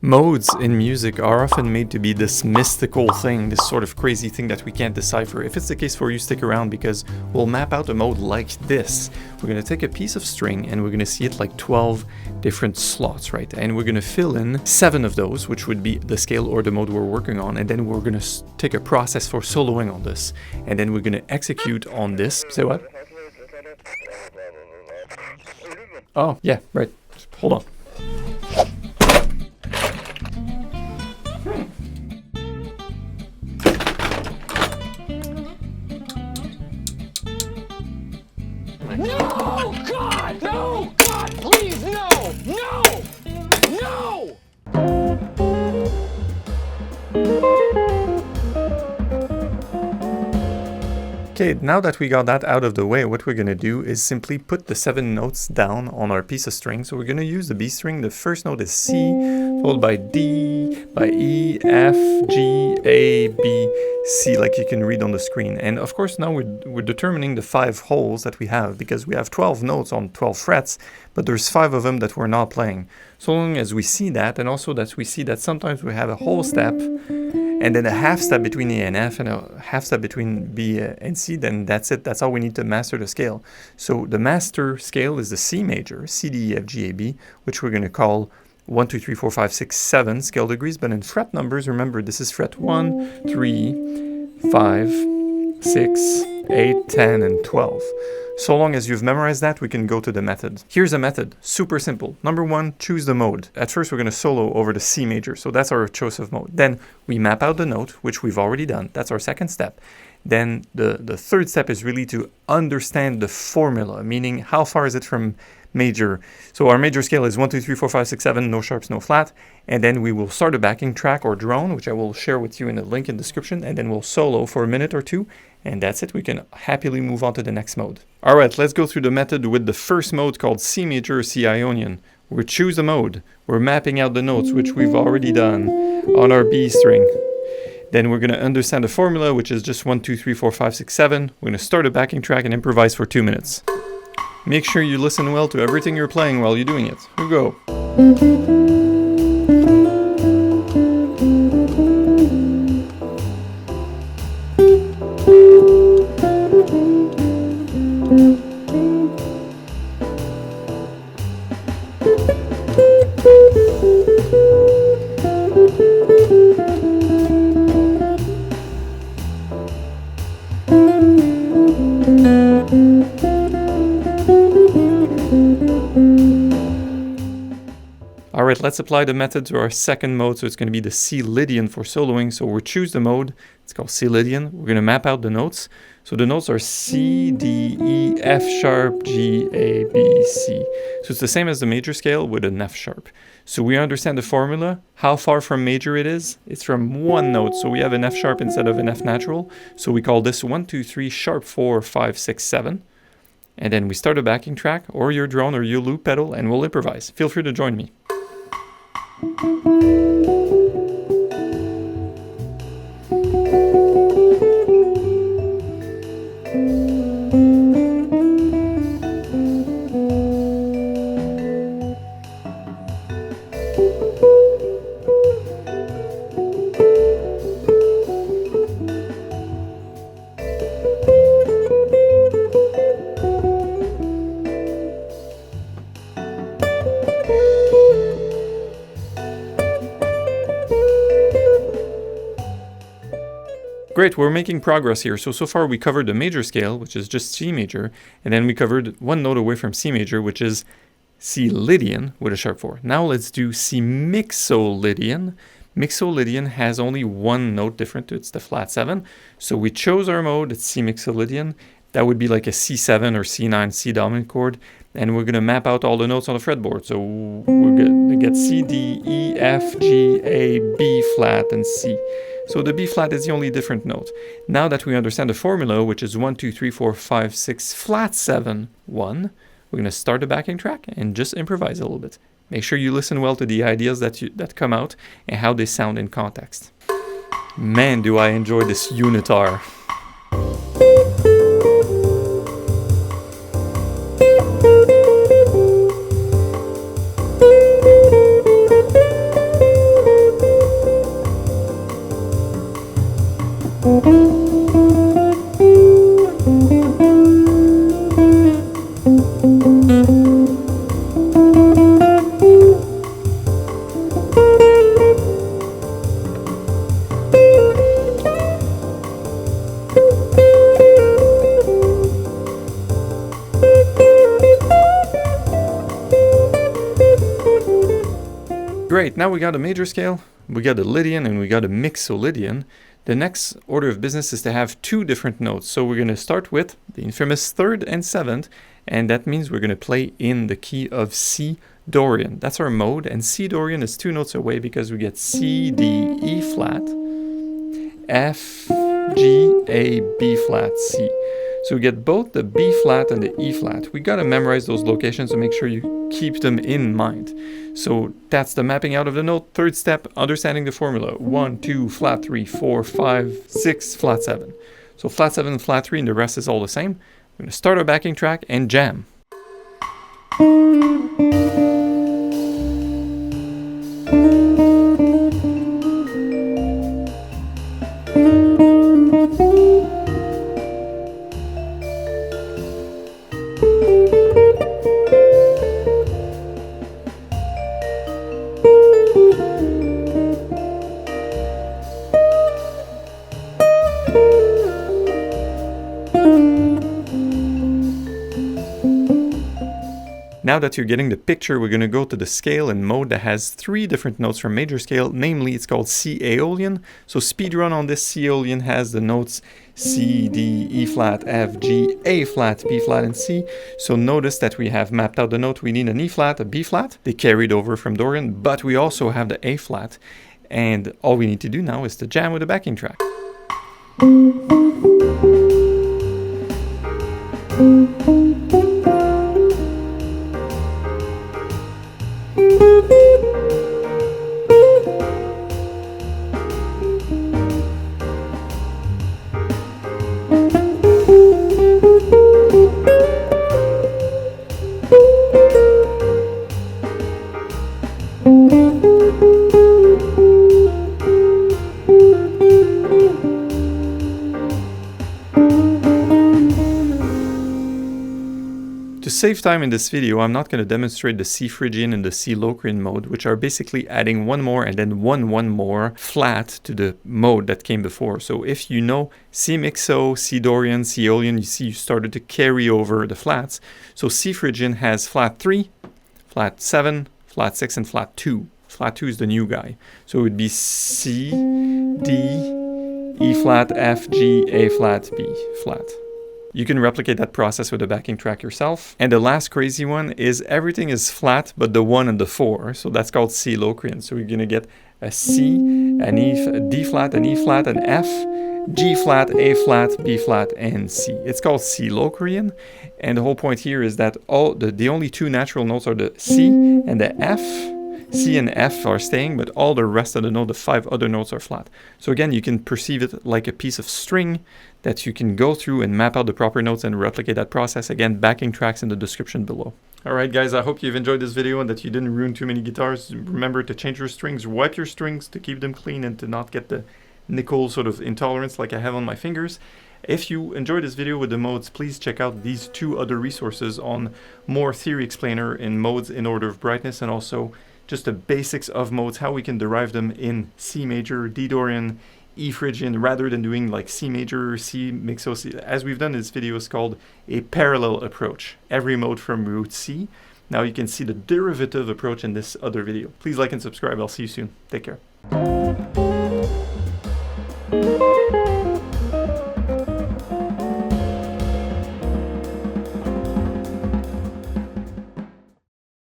Modes in music are often made to be this mystical thing, this sort of crazy thing that we can't decipher. If it's the case for you, stick around because we'll map out a mode like this. We're going to take a piece of string and we're going to see it like 12 different slots, right? And we're going to fill in 7 of those, which would be the scale or the mode we're working on. And then we're going to take a process for soloing on this. And then we're going to execute on this. Say what? Oh, yeah, right. Hold on. No! God! No! God, please, no! No! No! Okay, now that we got that out of the way, what we're going to do is simply put the 7 notes down on our piece of string. So we're going to use the B string. The first note is C, followed by D, by E, F, G, A, B, C, like you can read on the screen. And of course now we're determining the 5 holes that we have, because we have 12 notes on 12 frets, but there's 5 of them that we're not playing. So long as we see that, and also that we see that sometimes we have a whole step, and then a half step between A and F, and a half step between B and C, then that's it. That's all we need to master the scale. So the master scale is the C major, C, D, E, F, G, A, B, which we're going to call 1, 2, 3, 4, 5, 6, 7 scale degrees. But in fret numbers, remember, this is fret 1, 3, 5, 6, 8, 10, and 12. So long as you've memorized that, we can go to the method. Here's a method, super simple. Number 1, choose the mode. At first, we're going to solo over the C major, so that's our choice of mode. Then we map out the note, which we've already done. That's our second step. Then the third step is really to understand the formula, meaning how far is it from major. So our major scale is 1, 2, 3, 4, 5, 6, 7, no sharps, no flat. And then we will start a backing track or drone, which I will share with you in the link in the description. And then we'll solo for a minute or two. And that's it. We can happily move on to the next mode. All right, let's go through the method with the first mode called C major, C Ionian. We choose a mode. We're mapping out the notes, which we've already done on our B string. Then we're going to understand the formula, which is just 1, 2, 3, 4, 5, 6, 7. We're going to start a backing track and improvise for 2 minutes. Make sure you listen well to everything you're playing while you're doing it. Here we go. Alright, let's apply the method to our second mode, so it's going to be the C Lydian for soloing. So we'll choose the mode, it's called C Lydian. We're going to map out the notes. So the notes are C, D, E, F sharp, G, A, B, C. So it's the same as the major scale with an F sharp. So we understand the formula, how far from major it is. It's from one note, so we have an F sharp instead of an F natural. So we call this 1, 2, 3, sharp 4, 5, 6, 7. And then we start a backing track, or your drone or your loop pedal, and we'll improvise. Feel free to join me. Great, we're making progress here. So far we covered the major scale, which is just C major, and then we covered one note away from C major, which is C Lydian with a sharp 4. Now let's do C Mixolydian. Mixolydian has only one note different, it's the flat 7. So we chose our mode, it's C Mixolydian. That would be like a C7 or C9, C dominant chord, and we're going to map out all the notes on the fretboard. So we're going to get C, D, E, F, G, A, B flat, and C. So the B flat is the only different note. Now that we understand the formula, which is 1, 2, 3, 4, 5, 6, flat 7, 1, we're going to start the backing track and just improvise a little bit. Make sure you listen well to the ideas that come out and how they sound in context. Man, do I enjoy this unitar. Great, now we got a major scale, we got a Lydian, and we got a Mixolydian. The next order of business is to have two different notes. So we're going to start with the infamous 3rd and 7th, and that means we're going to play in the key of C Dorian. That's our mode, and C Dorian is 2 notes away because we get C, D, E flat, F, G, A, B flat, C. So we get both the B flat and the E flat. We got to memorize those locations to make sure you keep them in mind. So that's the mapping out of the note. 3rd step, understanding the formula. 1, 2, flat 3, 4, 5, 6, flat 7. So flat 7, flat 3, and the rest is all the same. We're going to start our backing track and jam. Now that you're getting the picture, we're going to go to the scale and mode that has 3 different notes from major scale. Namely, it's called C Aeolian. So speedrun on this. C Aeolian has the notes C, D, E flat, F, G, A flat, B flat, and C. So notice that we have mapped out the note. We need an E flat, a B flat. They carried over from Dorian, but we also have the A flat. And all we need to do now is to jam with the backing track. To save time in this video, I'm not going to demonstrate the C Phrygian and the C Locrian mode, which are basically adding one more and then one more flat to the mode that came before. So if you know C Mixo, C Dorian, C Aeolian, you see you started to carry over the flats. So C Phrygian has flat 3, flat 7, flat 6, and flat 2. Flat 2 is the new guy. So it would be C, D, E flat, F, G, A flat, B flat. You can replicate that process with a backing track yourself. And the last crazy one is everything is flat but the 1 and the 4. So that's called C Locrian. So we're going to get a C, an E, a D flat, an E flat, an F, G flat, A flat, B flat, and C. It's called C Locrian. And the whole point here is that the only 2 natural notes are the C and the F. C and F are staying, but all the rest of the note, the 5 other notes, are flat. So again, you can perceive it like a piece of string that you can go through and map out the proper notes and replicate that process. Again, backing tracks in the description below. Alright guys, I hope you've enjoyed this video and that you didn't ruin too many guitars. Remember to change your strings, wipe your strings to keep them clean and to not get the nickel sort of intolerance like I have on my fingers. If you enjoyed this video with the modes, please check out these 2 other resources on more theory explainer in modes in order of brightness, and also just the basics of modes, how we can derive them in C major, D Dorian, E Phrygian, rather than doing like C major, C Mixo, C. As we've done in this video, is called a parallel approach. Every mode from root C. Now you can see the derivative approach in this other video. Please like and subscribe. I'll see you soon. Take care.